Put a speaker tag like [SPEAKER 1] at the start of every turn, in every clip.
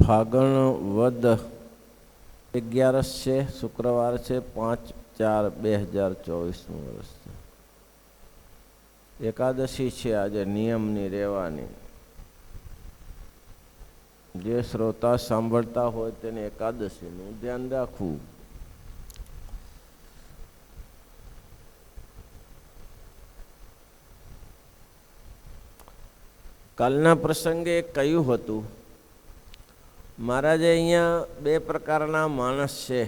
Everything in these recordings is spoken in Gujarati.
[SPEAKER 1] ફાગણ વદ 11 છે, શુક્રવાર છે, 5/4/2024 વર્ષ છે. એકાદશી છે આજે નિયમની રહેવાની. જે શ્રોતા સાંભળતા હોય તેને એકાદશીનું ધ્યાન રાખવું. કાલના પ્રસંગે કહ્યું હતું મહારાજે અહીંયા બે પ્રકારના માણસ છે.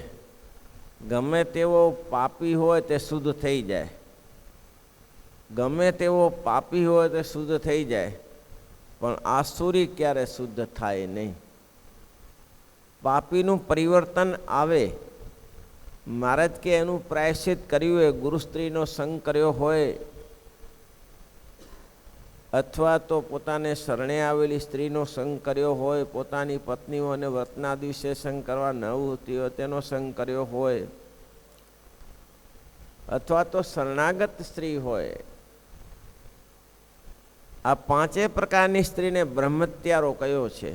[SPEAKER 1] ગમે તેવો પાપી હોય તે શુદ્ધ થઈ જાય, ગમે તેવો પાપી હોય તે શુદ્ધ થઈ જાય, પણ આસુરી ક્યારે શુદ્ધ થાય નહીં. પાપીનું પરિવર્તન આવે. મહારાજ કે એનું પ્રાયશ્ચિત કર્યું હોય, ગુરુ સ્ત્રીનો સંગ કર્યો હોય, અથવા તો પોતાને શરણે આવેલી સ્ત્રીનો સંગ કર્યો હોય, પોતાની પત્નીઓને વ્રતના દિવસે સંગ કરવા ન હોતી હોય તેનો સંગ કર્યો હોય, અથવા તો શરણાગત સ્ત્રી હોય. આ પાંચે પ્રકારની સ્ત્રીને બ્રહ્મત્યારો કયો છે.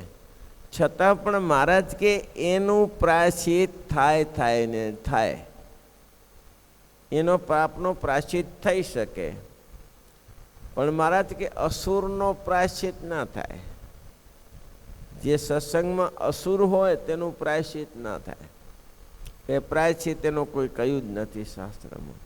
[SPEAKER 1] છતાં પણ મહારાજ કે એનું પ્રાયશ્ચિત થાય ને થાય, એનો પાપનો પ્રાયશ્ચિત થઈ શકે, પણ મહારાજ કે અસુરનો પ્રાયશ્ચિત ના થાય. જે સત્સંગમાં અસુર હોય તેનું પ્રાયશ્ચિત ના થાય. એ પ્રાયશ્ચિત એનો કોઈ કહ્યું જ નથી શાસ્ત્રમાં.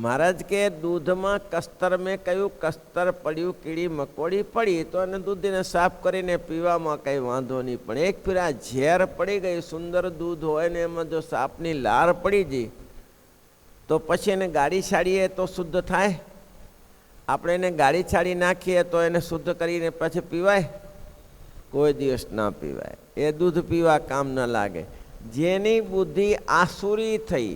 [SPEAKER 1] મહારાજ કે દૂધમાં કસ્તર મેં કહ્યું, કસ્તર પડ્યું, કીડી મકોડી પડી તો એને દૂધને સાફ કરીને પીવામાં કંઈ વાંધો નહીં. પણ એક ફેરા ઝેર પડી ગઈ, સુંદર દૂધ હોય ને એમાં જો સાપની લાર પડી ગઈ તો પછી એને ગાડી છાડીએ તો શુદ્ધ થાય? આપણે એને ગાડી છાડી નાખીએ તો એને શુદ્ધ કરીને પછી પીવાય? કોઈ દિવસ ના પીવાય. એ દૂધ પીવા કામ ન લાગે. જેની બુદ્ધિ આસુરી થઈ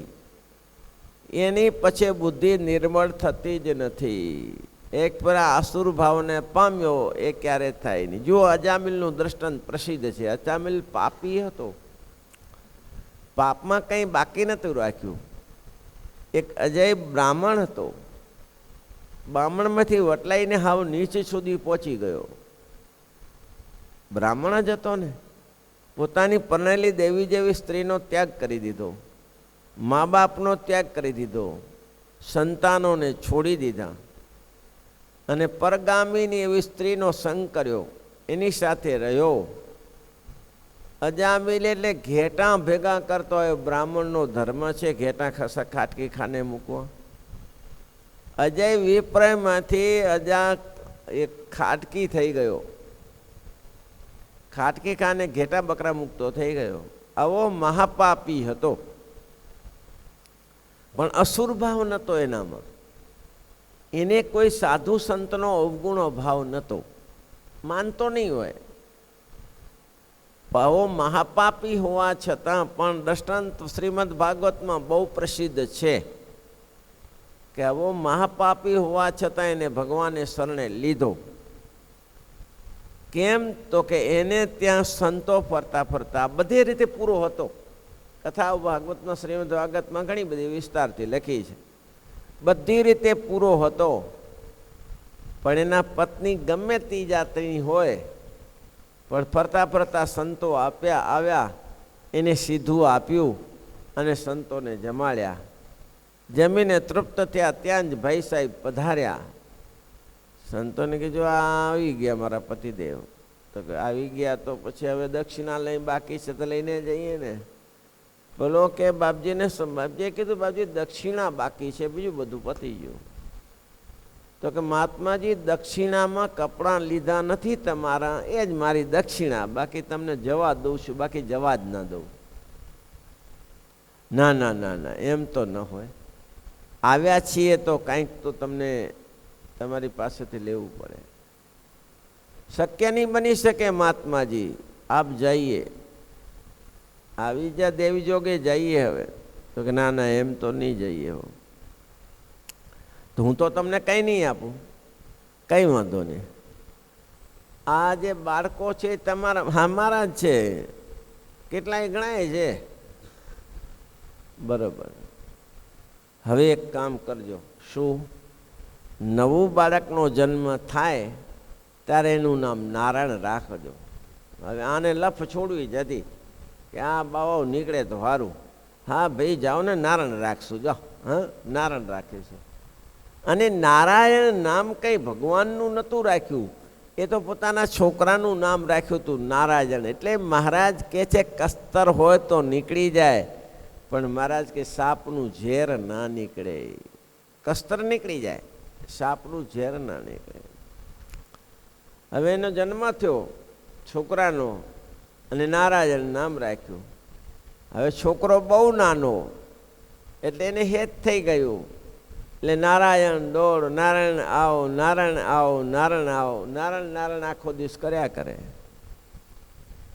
[SPEAKER 1] એની પછી બુદ્ધિ નિર્મળ થતી જ નથી. એક પર આસુર ભાવને પામ્યો એ ક્યારે થાય નહીં. જો અજામિલનું દ્રષ્ટાંત પ્રસિદ્ધ છે. અજામિલ પાપી હતો, પાપમાં કંઈ બાકી નહોતું રાખ્યું. એક અજય બ્રાહ્મણ હતો, બ્રાહ્મણમાંથી વટલાઈને હાવ નીચે સુધી પહોંચી ગયો. બ્રાહ્મણ જ હતો ને. પોતાની પરણેલી દેવી જેવી સ્ત્રીનો ત્યાગ કરી દીધો, મા બાપનો ત્યાગ કરી દીધો, સંતાનોને છોડી દીધા અને પરગામીની એવી સ્ત્રીનો સંગ કર્યો, એની સાથે રહ્યો. અજામિલ એટલે ઘેટાં ભેગા કરતો હોય. બ્રાહ્મણનો ધર્મ છે ઘેટાં ખાટકી ખાને મૂકવા. અજય વિપ્રયમાંથી અજા એક ખાટકી થઈ ગયો, ખાટકી ખાને ઘેટા બકરા મૂકતો થઈ ગયો. આવો મહાપાપી હતો, પણ અસુર ભાવ નહોતો એનામાં. એને કોઈ સાધુ સંતનો અવગુણો ભાવ નહોતો, માનતો નહીં હોય. આવો મહાપાપી હોવા છતાં પણ દ્રષ્ટાંત શ્રીમદ ભાગવતમાં બહુ પ્રસિદ્ધ છે કે આવો મહાપાપી હોવા છતાં એને ભગવાને શરણે લીધો. કેમ તો કે એને ત્યાં સંતો ફરતા ફરતા બધી રીતે પૂરો હતો. કથા ભાગવતમાં શ્રીમદ ભાગવતમાં ઘણી બધી વિસ્તારથી લખી છે. બધી રીતે પૂરો હતો, પણ એના પત્ની ગમે તે જાતની હોય પણ ફરતા ફરતા સંતો આવ્યા, એને સીધું આપ્યું અને સંતોને જમાડ્યા. જમીને તૃપ્ત થયા ત્યાં જ ભાઈ સાહેબ પધાર્યા. સંતોને કીધું આ આવી ગયા મારા પતિદેવ. તો કે આવી ગયા તો પછી હવે દક્ષિણા લઈ બાકી છે તો લઈને જઈએ ને. બોલો કે બાપજીને બાપજીએ કીધું બાપજી દક્ષિણા બાકી છે, બીજું બધું પતી ગયું. તો કે મહાત્માજી દક્ષિણામાં કપડાં લીધા નથી તમારા, એ જ મારી દક્ષિણા, બાકી તમને જવા દઉં છું, બાકી જવા જ ના દઉં. ના ના ના ના, એમ તો ન હોય. આવ્યા છીએ તો કાંઈક તો તમને તમારી પાસેથી લેવું પડે. શક્ય નહીં બની શકે મહાત્માજી, આપ જઈએ. આવી જા દેવી જોગે જઈએ હવે. તો કે ના ના એમ તો નહીં જઈએ હો. તો હું તો તમને કંઈ નહીં આપું. કંઈ વાંધો નહીં. આ જે બાળકો છે તમારા અમારા જ છે, કેટલાય ગણાય છે. બરોબર. હવે એક કામ કરજો. શું? નવું બાળકનો જન્મ થાય ત્યારે એનું નામ નારાયણ રાખજો. હવે આને લફ છોડવી જ હતી કે આ બાવાઓ નીકળે તો સારું. હા ભાઈ જાઓ ને, નારાયણ રાખશું, જાઓ. હા, નારાયણ રાખ્યું છે. અને નારાયણ નામ કંઈ ભગવાનનું નહોતું રાખ્યું, એ તો પોતાના છોકરાનું નામ રાખ્યું હતું, નારાયણ. એટલે મહારાજ કહે છે કસ્તર હોય તો નીકળી જાય, પણ મહારાજ કે સાપનું ઝેર ના નીકળે. કસ્તર નીકળી જાય, સાપનું ઝેર ના નીકળે. હવે એનો જન્મ થયો છોકરાનો, અને નારાયણ નામ રાખ્યું. હવે છોકરો બહુ નાનો, એટલે એને હેત થઈ ગયું. એટલે નારાયણ દોડ, નારાયણ આવો, નારાયણ આવો, નારાયણ આવો, નારાયણ નારાયણ આખો દિવસ કર્યા કરે.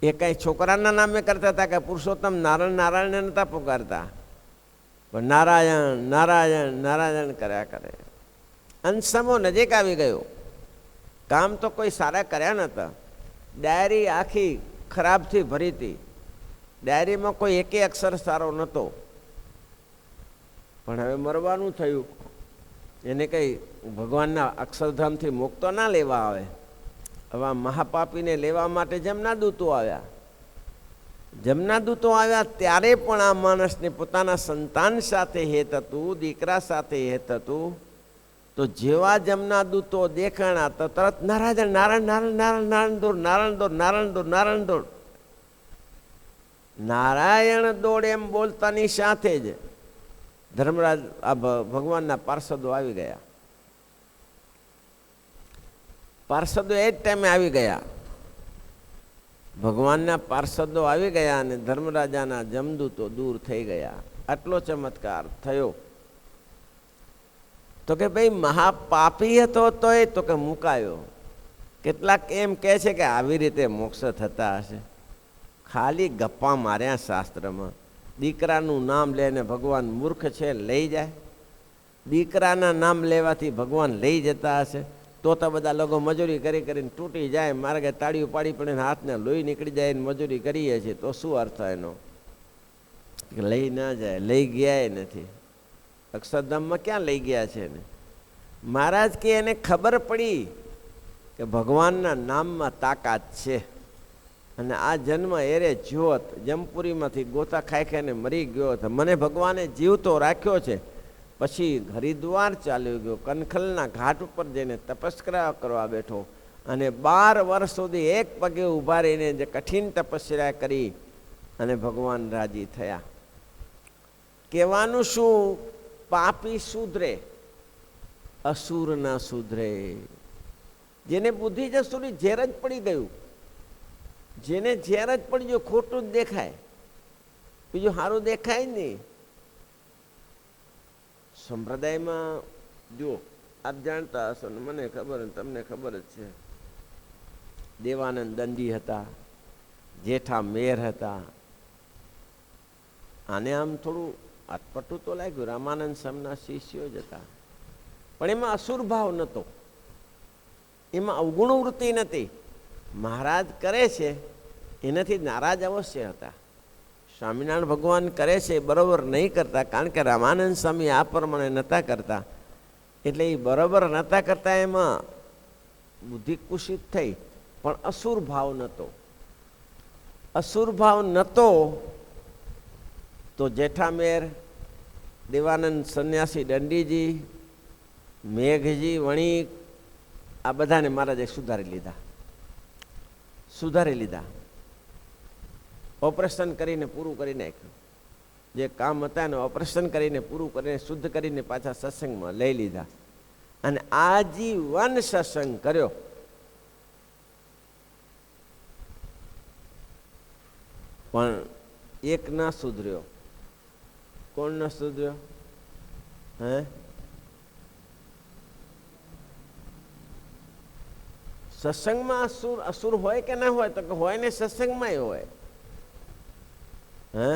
[SPEAKER 1] એ કાંઈ છોકરાના નામે કરતા હતા કે પુરુષોત્તમ નારાયણ નારાયણ નહોતા પુકારતા, પણ નારાયણ નારાયણ નારાયણ કર્યા કરે. અંશમો નજીક આવી ગયો. કામ તો કોઈ સારા કર્યા નહોતા. ડાયરી આખી ખરાબથી ભરી હતી. ડાયરીમાં કોઈ એકે અક્ષર સારો નહોતો. પણ હવે મરવાનું થયું. એને કંઈ ભગવાનના અક્ષરધામથી મુક્તો ના લેવા આવે. હવે મહાપાપીને લેવા માટે જમના દૂતો આવ્યા. જમના દૂતો આવ્યા ત્યારે પણ આ માણસને પોતાના સંતાન સાથે હેત હતું, દીકરા સાથે હેત હતું. તો જેવા જમના દૂતો દેખાણા તો તરત નારાયણ નારાયણ નારાયણ નારાયણ નારાયણ દોડ, નારાયણ દોડ, નારાયણ દોડ, નારાયણ દોડ. નારાયણ દોડ એમ બોલતાની સાથે જ ધર્મરાજ આ ભગવાનના પાર્ષદો આવી ગયા. પાર્ષદો એ જ ટાઈમે આવી ગયા. ભગવાનના પાર્ષદો આવી ગયા અને ધર્મરાજાના જમદૂતો દૂર થઈ ગયા. આટલો ચમત્કાર થયો. તો કે ભાઈ મહાપાપી હતો તોય તો કે મુકાયો. કેટલાક એમ કહે છે કે આવી રીતે મોક્ષ થતા હશે. ખાલી ગપ્પા માર્યા શાસ્ત્રમાં. દીકરાનું નામ લઈને ભગવાન મૂર્ખ છે, લઈ જાય. દીકરાના નામ લેવાથી ભગવાન લઈ જતા હશે તો બધા લોકો મજૂરી કરી કરીને તૂટી જાય, માર્ગે તાળીઓ પાડી પડે, હાથને લોહી નીકળી જાય, મજૂરી કરીએ છીએ તો શું અર્થ એનો? લઈ ના જાય, લઈ ગયા નથી. અક્ષરધામમાં ક્યાં લઈ ગયા છે એને? મહારાજ કે એને ખબર પડી કે ભગવાનના નામમાં તાકાત છે. અને આ જન્મ એરે જ્યોત જમપુરીમાંથી ગોતા ખાઈ ખાઈને મરી ગયો હતો. મને ભગવાને જીવતો રાખ્યો છે. પછી હરિદ્વાર ચાલ્યો ગયો, કનખલના ઘાટ ઉપર જઈને તપસ્યા કરવા બેઠો. અને 12 વર્ષ સુધી એક પગે ઊભા રહીને જે કઠિન તપસ્યા કરી અને ભગવાન રાજી થયા. કહેવાનું શું? પાપી સુધરે, અસુર ના સુધરે. જેને બુદ્ધિ જ અસુરી ઝેર જ પડી ગયું, જેને ઝેર જ પડી ગયું, ખોટું જ દેખાય, બીજું સારું દેખાય નહીં. સંપ્રદાયમાં જો આપ જાણતા હશો ને, મને ખબર, તમને ખબર જ છે, દેવાનંદ દંડી હતા, જેઠા મેર હતા. આને આમ થોડું અટપટું તો લાગ્યું, રામાનંદ સ્વામીના શિષ્યો જ હતા. પણ એમાં અસુર ભાવ નહોતો, એમાં અવગુણ વૃત્તિ નથી. મહારાજ કરે છે એનાથી નારાજ અવશ્ય હતા. સ્વામિનારાયણ ભગવાન કરે છે બરાબર નહીં કરતા, કારણ કે રામાનંદ સ્વામી આ પ્રમાણે નહોતા કરતા. એટલે એ બરાબર નહોતા કરતા, એમાં બુદ્ધિ કુશિત થઈ. પણ અસુર ભાવ નહોતો. અસુર ભાવ નહોતો તો જેઠામેર, દેવાનંદ સંન્યાસી દંડીજી, મેઘજી, વણિક, આ બધાને મહારાજે સુધારી લીધા. ઓપરેશન કરીને પૂરું કરી નાખ્યું. જે કામ હતા ને ઓપરેશન કરીને પૂરું કરીને શુદ્ધ કરીને પાછા સત્સંગમાં લઈ લીધા. અને આજીવન સત્સંગ કર્યો. પણ એક ના સુધર્યો. કોણ ના સુધર્યો? હે? સત્સંગમાં અસુર હોય કે ના હોય? તો કે હોય ને, સત્સંગમાં હોય. હે?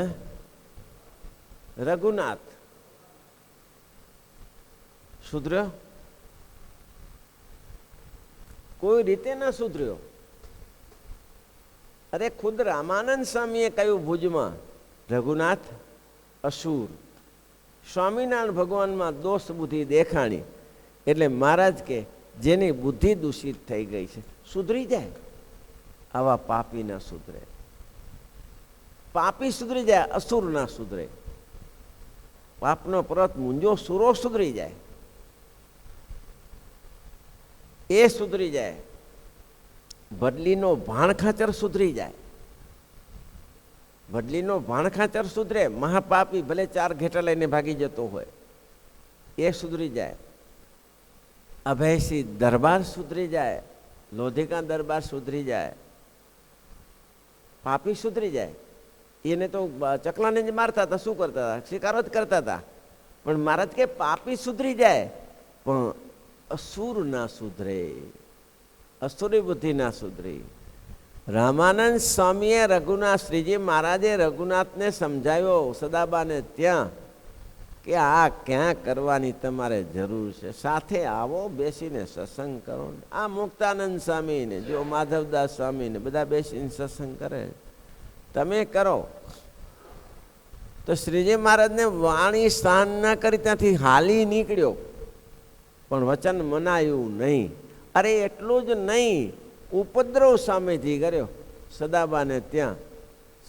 [SPEAKER 1] રઘુનાથ સુધર્યો? કોઈ રીતે ના સુધર્યો. અરે ખુદ રામાનંદ સ્વામીએ કહ્યું ભુજમાં, રઘુનાથ અસુર. સ્વામિનારાયણ ભગવાનમાં દોષ બુદ્ધિ દેખાણી. એટલે મહારાજ કે જેની બુદ્ધિ દૂષિત થઈ ગઈ છે સુધરી જાય. આવા પાપી ના સુધરે. પાપી સુધરી જાય, અસુર ના સુધરે. પાપનો પર્વત મૂંઝો સુરો સુધરી જાય, એ સુધરી જાય. ભડલીનો ભાણ ખાચર સુધરી જાય, ભડલીનો ભાણ ખાચર સુધરે. મહાપાપી ભલે 4 ઘેટા લઈને ભાગી જતો હોય એ સુધરી જાય. અભયસિંહ દરબાર સુધરી જાય, લોધિકા દરબાર સુધરી જાય, પાપી સુધરી જાય. એને તો ચકલાને જ મારતા હતા, શું કરતા હતા? શિકારો જ કરતા હતા. પણ મહારાજ કે પાપી સુધરી જાય પણ અસુર ના સુધરે, અસુરી બુદ્ધિ ના સુધરી. રામાનંદ સ્વામીએ રઘુનાથ, શ્રીજી મહારાજે રઘુનાથને સમજાવ્યો સદાબાને ત્યાં કે આ ક્યાં કરવાની તમારે જરૂર છે, સાથે આવો, બેસીને સત્સંગ કરો. આ મુક્તાનંદ સ્વામીને જો, માધવદાસ સ્વામીને બધા બેસીને સત્સંગ કરે, તમે કરો. તો શ્રીજી મહારાજને વાણી સ્થાન ના કરી ત્યાંથી હાલી નીકળ્યો, પણ વચન મનાયું નહીં. અરે એટલું જ નહીં, ઉપદ્રવ સામેથી કર્યો. સદાબાને ત્યાં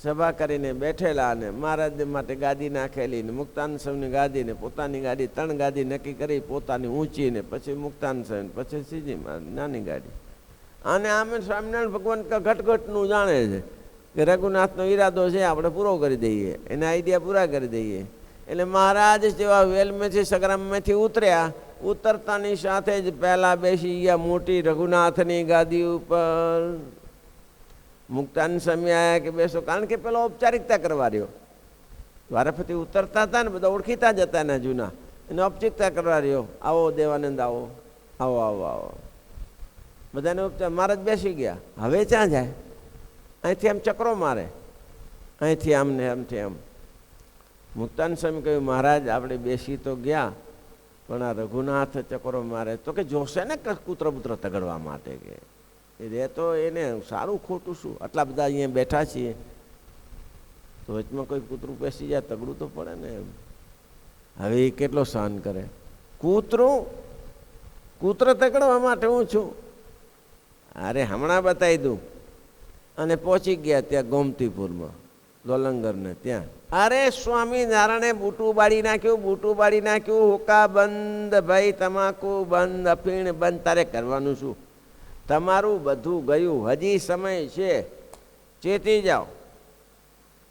[SPEAKER 1] સભા કરીને બેઠેલા અને મહારાજ માટે ગાદી નાખેલી ને મુક્તાનંદ સ્વામીની ગાદી ને પોતાની ગાદી, 3 ગાદી નક્કી કરી, પોતાની ઊંચી ને પછી મુક્તાનંદ સ્વામી, પછી શ્રીજી મહારાજ નાની ગાદી. અને આમે સ્વામિનારાયણ ભગવાન ઘટઘટનું જાણે છે કે રઘુનાથનો ઈરાદો છે આપણે પૂરો કરી દઈએ, એના આઈડિયા પૂરા કરી દઈએ. એટલે મહારાજ જેવા વેલમેથી સંગ્રામમાંથી ઉતર્યા, ઉતરતાની સાથે જ પહેલા બેસી ગયા મોટી રઘુનાથની ગાદી ઉપર. મુક્તાનંદ સ્વામી આવ્યા કે બેસો, કારણ કે પેલો ઔપચારિકતા કરવા રહ્યો. વારાફરતી ઉતરતા હતા ને બધા ઓળખીતા જ હતા એના જૂના, એને ઔપચારિકતા કરવા રહ્યો. આવો દેવાનંદ, આવો આવો આવો આવો, બધાને ઉપચાર. મહારાજ બેસી ગયા. હવે ક્યાં જાય? અહીંથી આમ ચક્રો મારે, અહીંથી આમ ને આમથી આમ. મુક્તાનંદ સ્વામી કહ્યું, મહારાજ આપણે બેસી તો ગયા, પણ આ રઘુનાથ ચક્રો મારે. તો કે જોશે ને કૂતરો બુતરો તગડવા માટે, કે એ રે તો એને સારું ખોટું શું, આટલા બધા અહીંયા બેઠા છીએ તો વચમાં કોઈ કૂતરું બેસી જાય તગડું તો પડે ને. હવે એ કેટલો સહન કરે? કૂતરો તગડવા માટે હું છું? અરે હમણાં બતાવી દઉં. અને પહોંચી ગયા ત્યાં ગોમતીપુરમાં લોલંગરને ત્યાં. અરે સ્વામિનારાયણે બૂટું બાળી નાખ્યું, બૂટું બાળી નાખ્યું. હુક્કા બંધ ભાઈ, તમાકુ બંધ, અફીણ બંધ. તારે કરવાનું શું? તમારું બધું ગયું, હજી સમય છે, ચેતી જાઓ.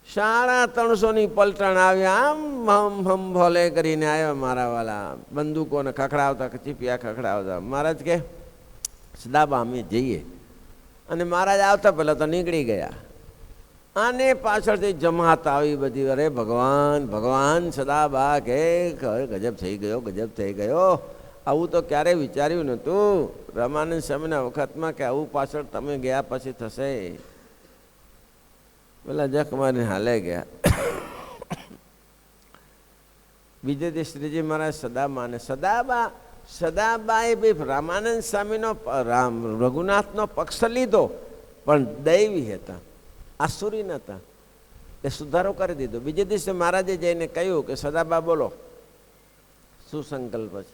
[SPEAKER 1] 350 પલટણ આવ્યા, આમ હમ હમ ભોલે કરીને આવ્યા મારા વાલા, બંદૂકોને ખખડાવતા, ચીપિયા ખખડાવતા. મહારાજ કે સદાબા અમે જઈએ. અને મહારાજ આવતા પહેલાં તો નીકળી ગયા. આને પાછળથી જમાત આવી બધી. અરે ભગવાન ભગવાન, સદાબા કે ગજબ થઈ ગયો, ગજબ થઈ ગયો. આવું તો ક્યારેય વિચાર્યું નહોતું રામાનંદ સ્વામીના વખતમાં કે આવું પાછળ તમે ગયા પછી થશે. પેલા જખ મારીને હાલે ગયા. બીજે દિવસ શ્રીજી મહારાજ સદાબાને, સદાબાએ બી રામાનંદ સ્વામીનો રઘુનાથનો પક્ષ લીધો, પણ દૈવી હતા, આસુરી નહોતા. એ સુધારો કરી દીધો. બીજે દિવસે મહારાજે જઈને કહ્યું કે સદાબા બોલો, શું સંકલ્પ છે?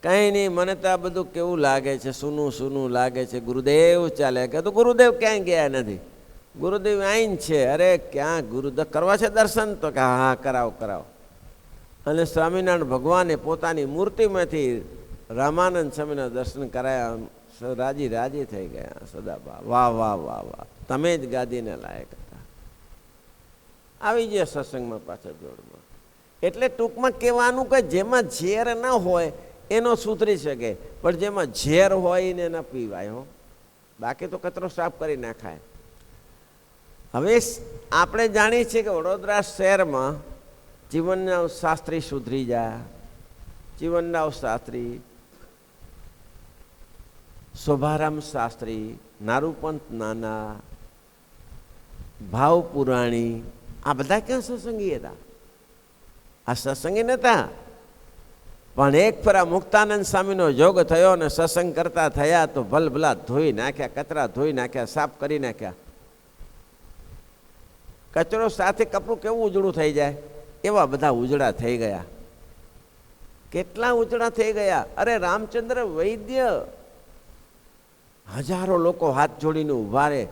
[SPEAKER 1] કંઈ નહીં, મને તો આ બધું કેવું લાગે છે, સૂનું સૂનું લાગે છે. ગુરુદેવ ચાલે કે તો ગુરુદેવ ક્યાંય ગયા નથી, ગુરુદેવ આઈન છે. અરે ક્યાં ગુરુદેવ કરવા છે દર્શન? તો કે હા કરાવો કરાવો. અને સ્વામિનારાયણ ભગવાને પોતાની મૂર્તિમાંથી રામાનંદ સ્વામીના દર્શન કરાયા. રાજી રાજી થઈ ગયા. સદાબા વાહ વાહ વાહ વાહ, તમે જ ગાદીને લાયક હતા. આવી ગયા સત્સંગમાં પાછા જોડમાં. એટલે ટૂંકમાં કહેવાનું કે જેમાં ઝેર ન હોય એનો સુધરી શકે, પણ જેમાં ઝેર હોય ને ન પીવાય હો, બાકી તો કચરો સાફ કરી નાખાય. હવે આપણે જાણીએ છીએ કે વડોદરા શહેરમાં જીવનરાવ શાસ્ત્રી સુધરી જાય, જીવનરાવ શાસ્ત્રી, શોભારામ શાસ્ત્રી, નારૂપંત નાના, ભાવ પુરાણી, આ બધા ક્યાં સત્સંગી હતા? આ સત્સંગી નહોતા. પણ એક ફરા મુક્તાનંદ સ્વામીનો યોગ થયો અને સત્સંગ કરતા થયા તો ભલભલા ધોઈ નાખ્યા, કચરા ધોઈ નાખ્યા, સાફ કરી નાખ્યા. કચરો સાથે કપડું કેવું ઉજળું થઈ જાય એવા બધા ઉજળા થઈ ગયા. કેટલા ઉજળા થઈ ગયા! અરે રામચંદ્ર વૈદ્ય, હજારો લોકો હાથ જોડીને ઊભા રહે.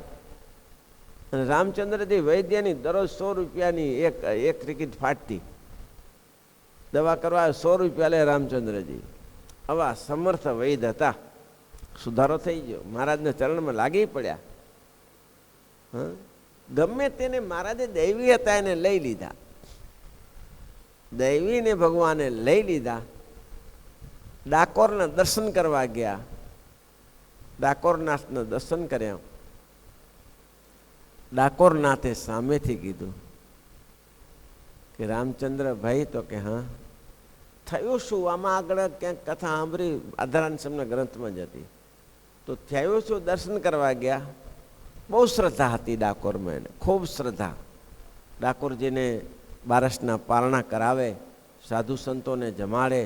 [SPEAKER 1] અને રામચંદ્રજી વૈદ્યની દરરોજ 100 રૂપિયાની એક ટિકિટ ફાટતી. દવા કરવા 100 રૂપિયા લે રામચંદ્રજી. આવા સમર્થ વૈદ હતા. સુધારો થઈ ગયો, મહારાજના ચરણમાં લાગી પડ્યા. ગમે તેને મહારાજે દૈવી હતા એને લઈ લીધા. દૈવીને ભગવાને લઈ લીધા. ડાકોરના દર્શન કરવા ગયા. ડાકોરનાથના દર્શન કર્યા. ડાકોરનાથે સામેથી કીધું કે રામચંદ્રભાઈ, તો કે હા, થયું શું? આમાં આગળ ક્યાંક કથા સાંભળી, આધારાન સમના ગ્રંથમાં જ હતી. તો થયું શું? દર્શન કરવા ગયા. બહુ શ્રદ્ધા હતી ડાકોરમાં, એને ખૂબ શ્રદ્ધા. ડાકોરજીને બારસના પારણા કરાવે, સાધુ સંતોને જમાડે,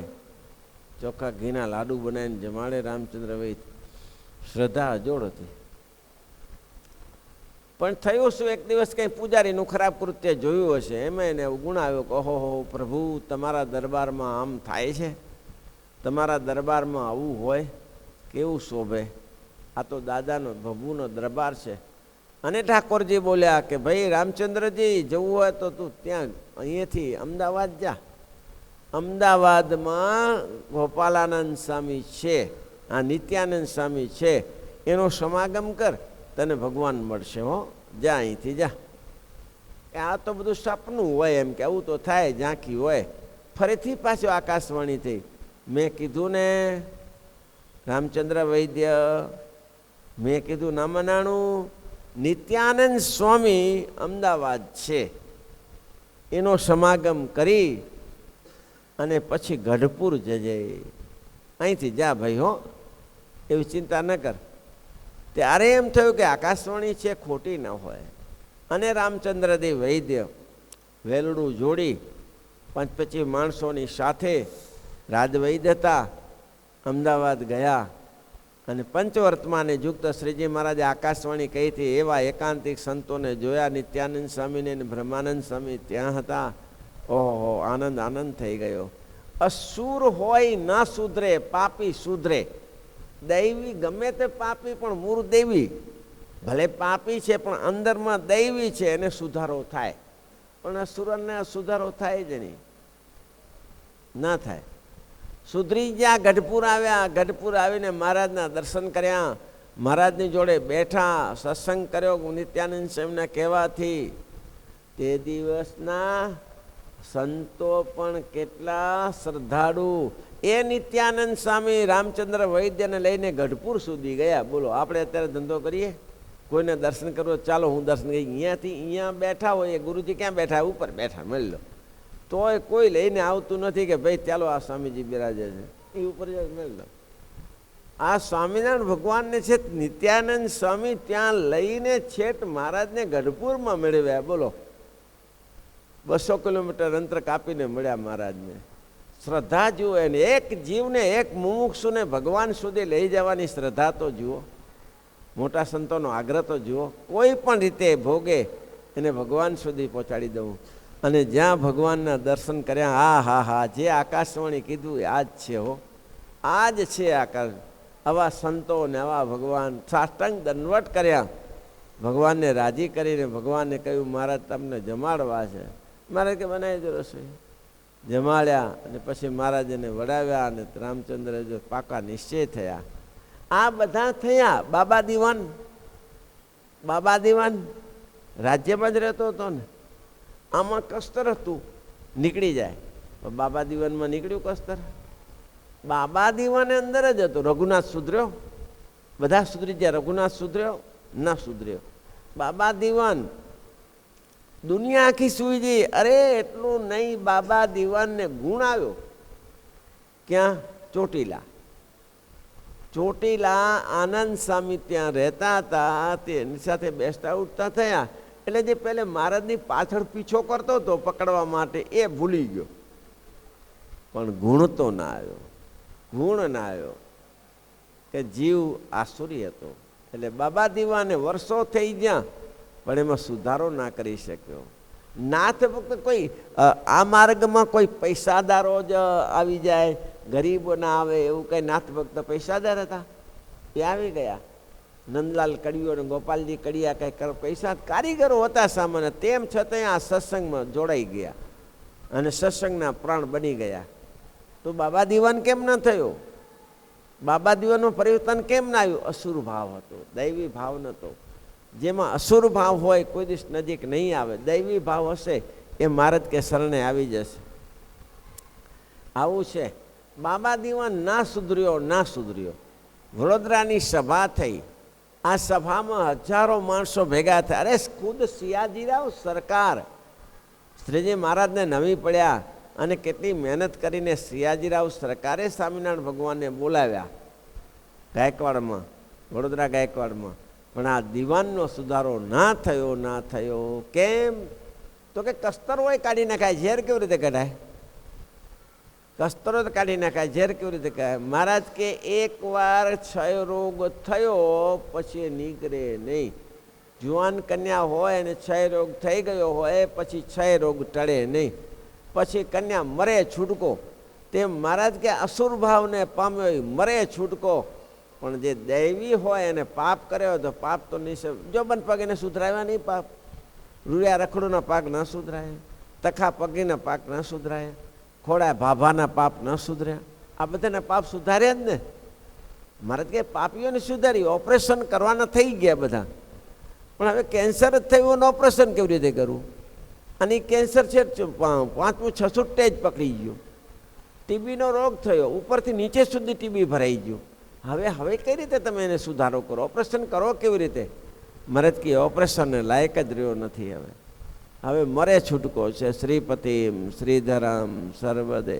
[SPEAKER 1] ચોખ્ખા ઘીના લાડુ બનાવીને જમાડે. રામચંદ્રભાઈ શ્રદ્ધા અજોડ હતી. પણ થયું શું? એક દિવસ કંઈ પૂજારીનું ખરાબ કૃત્ય જોયું હશે, એમાં એને ગુણ આવ્યો કે ઓહો પ્રભુ, તમારા દરબારમાં આમ થાય છે? તમારા દરબારમાં આવું હોય? કેવું શોભે? આ તો દાદાનો પ્રભુનો દરબાર છે. અને ઠાકોરજી બોલ્યા કે ભાઈ રામચંદ્રજી, જવું હોય તો તું ત્યાં અહીંયાથી અમદાવાદ જા. અમદાવાદમાં ગોપાલાનંદ સ્વામી છે, આ નિત્યાનંદ સ્વામી છે, એનો સમાગમ કર, તને ભગવાન મળશે. હો, જા અહીંથી જા. આ તો બધું સપનું હોય, એમ કે આવું તો થાય, ઝાંખી હોય. ફરીથી પાછું આકાશવાણી થઈ. મેં કીધું ને રામચંદ્ર વૈદ્ય, મેં કીધું ના મનાણું, નિત્યાનંદ સ્વામી અમદાવાદ છે, એનો સમાગમ કરી અને પછી ગઢપુર જજે. અહીંથી જા ભાઈ, હો, એવી ચિંતા ન કર. ત્યારે એમ થયું કે આકાશવાણી છે, ખોટી ન હોય. અને રામચંદ્રદેવ વૈદ્ય વેલડું જોડી 25 માણસોની સાથે રાજવૈદ્ય હતા, અમદાવાદ ગયા. અને પંચવર્તમાને યુક્ત શ્રીજી મહારાજે આકાશવાણી કહી હતી. એવા એકાંતિક સંતોને જોયા, નિત્યાનંદ સ્વામીને બ્રહ્માનંદ સ્વામી ત્યાં હતા. ઓહો, આનંદ આનંદ થઈ ગયો. અસુર હોય ના સુધરે, પાપી સુધરે. દૈવી ગમે તે પાપી પણ મૂળ દેવી, ભલે પાપી છે પણ અંદરમાં દૈવી છે, એને સુધારો થાય. પણ અસુરને સુધારો થાય જ નહીં, ના થાય. સુધરી ગયા. ગઢપુર આવ્યા. ગઢપુર આવીને મહારાજના દર્શન કર્યા, મહારાજની જોડે બેઠા, સત્સંગ કર્યો નિત્યાનંદ સ્વામીના કહેવાથી. તે દિવસના સંતો પણ કેટલા શ્રદ્ધાળુ. એ નિત્યાનંદ સ્વામી રામચંદ્ર વૈદ્યને લઈને ગઢપુર સુધી ગયા. બોલો, આપણે અત્યારે ધંધો કરીએ, કોઈને દર્શન કરવો, ચાલો હું દર્શન કરી. અહીંયાથી અહીંયા બેઠા હોય, ગુરુજી ક્યાં બેઠા? ઉપર બેઠા, મળી લો. તોય કોઈ લઈને આવતું નથી કે ભાઈ ચાલો આ સ્વામીજી બિરાજે છે, એ ઉપર મળી લો. આ સ્વામિનારાયણ ભગવાનને છે નિત્યાનંદ સ્વામી ત્યાં લઈને છેટ મહારાજને ગઢપુરમાં મેળવ્યા. બોલો, 200 કિલોમીટર અંતર કાપીને મળ્યા મહારાજને. શ્રદ્ધા જુઓ એને. એક જીવને, એક મુમુક્ષુને ભગવાન સુધી લઈ જવાની શ્રદ્ધા તો જુઓ. મોટા સંતોનો આગ્રહ તો જુઓ. કોઈ પણ રીતે ભોગે એને ભગવાન સુધી પહોંચાડી દઉં. અને જ્યાં ભગવાનના દર્શન કર્યા, હા હા હા, જે આકાશવાણી કીધું આ જ છે. હો, આ જ છે આકાશ. આવા સંતો ને આવા ભગવાન. સાષ્ટાંગ દંડવટ કર્યા, ભગવાનને રાજી કરીને ભગવાનને કહ્યું મહારાજ તમને જમાડવા છે. મહારાજ કે બનાવી દો રસોઈ. જમાડ્યા અને પછી મહારાજને વડાવ્યા અને રામચંદ્ર જો પાકા નિશ્ચય થયા. આ બધા થયા. બાબા દીવાન, બાબા દીવાન રાજ્યમાં જ રહેતો હતો ને, આમાં કસ્તર હતું, નીકળી જાય. બાબા દીવાનમાં નીકળ્યું કસ્તર? બાબા દીવાને અંદર જ હતો. રઘુનાથ સુધર્યો? બધા સુધરી ગયા. રઘુનાથ સુધર્યો? ના સુધર્યો. બાબા દીવાન દુનિયા આખી સુઈ ગઈ. અરે એટલું નહીં, બાબા દીવાનને ગુણ આવ્યો. ક્યાં? ચોટીલા. ચોટીલા આનંદ સ્વામી ત્યાં રહેતા હતા, તેની સાથે બેસતા ઉઠતા થયા. એટલે જે પહેલે મહારાજની પાછળ પીછો કરતો હતો પકડવા માટે, એ ભૂલી ગયો. પણ ગુણ તો ના આવ્યો. ગુણ ના આવ્યો કે જીવ આસુરી હતો. એટલે બાબા દીવાને વર્ષો થઈ ગયા, પણ એમાં સુધારો ના કરી શક્યો. નાથ ભક્ત કોઈ આ માર્ગમાં કોઈ પૈસાદારો જ આવી જાય, ગરીબો ના આવે એવું કઈ. નાથ ભક્ત પૈસાદાર હતા, એ આવી ગયા. નંદલાલ કડિયો અને ગોપાલજી કડિયા કંઈ પૈસા કારીગરો હતા સામાન્ય, તેમ છતાં આ સત્સંગમાં જોડાઈ ગયા અને સત્સંગના પ્રાણ બની ગયા. તો બાબા દીવાન કેમ ન થયો? બાબા દીવાનનું પરિવર્તન કેમ ના આવ્યું? અસુર ભાવ હતો, દૈવી ભાવ નહોતો. જેમાં અસુર ભાવ હોય કોઈ દિવસ નજીક નહીં આવે. દૈવી ભાવ હશે એ મહારાજ કે શરણે આવી જશે. આવું છે. બાબા દીવાન ના સુધર્યો. વડોદરાની સભા થઈ. આ સભામાં હજારો માણસો ભેગા થયા. અરે ખુદ સિયાજીરાવ સરકાર શ્રીજી મહારાજને નવી પડ્યા અને કેટલી મહેનત કરીને સિયાજીરાવ સરકારે સ્વામિનારાયણ ભગવાનને બોલાવ્યા ગાયકવાડમાં, વડોદરા ગાયકવાડમાં. પણ આ દીવાનનો સુધારો ના થયો. કેમ? તો કે કસ્તરોય કાઢી નાખાય. ઝેર કેવી રીતે કઢાય? કસ્તરો કાઢી નાખાય, ઝેર કેવી રીતે કહેવાય? મહારાજ કે એકવાર ક્ષય રોગ થયો પછી નીકળે નહીં. જુવાન કન્યા હોય અને ક્ષય રોગ થઈ ગયો હોય પછી ક્ષય રોગ ટળે નહીં, પછી કન્યા મરે છૂટકો. તેમ મહારાજ કે અસુર ભાવને પામ્યો મરે છૂટકો. પણ જે દૈવી હોય અને પાપ કર્યો તો પાપ તો નહીં. જોબન પગીને સુધરાવ્યા નહીં પાપ. રૂડિયા રખડુના પાક ન સુધરાય, તખા પગીના પાક ન સુધરાય, ખોડા ભાભાના પાપ ન સુધર્યા. આ બધાના પાપ સુધાર્યા જ ને. મહારાજ કે પાપીઓને સુધારી, ઓપરેશન કરવાના થઈ ગયા બધા. પણ હવે કેન્સર જ થયું અને ઓપરેશન કેવી રીતે કરવું? અને કેન્સર છે 5મું 6 સ્ટેજ પકડી ગયું. ટીબીનો રોગ થયો, ઉપરથી નીચે સુધી ટીબી ભરાઈ ગયું. હવે કઈ રીતે તમે એને સુધારો કરો? ઓપરેશન કરો કેવી રીતે? મહારાજ કે ઓપરેશનને લાયક જ રહ્યો નથી. હવે મરે છૂટકો છે. શ્રીપતિમ શ્રીધરમ સર્વદે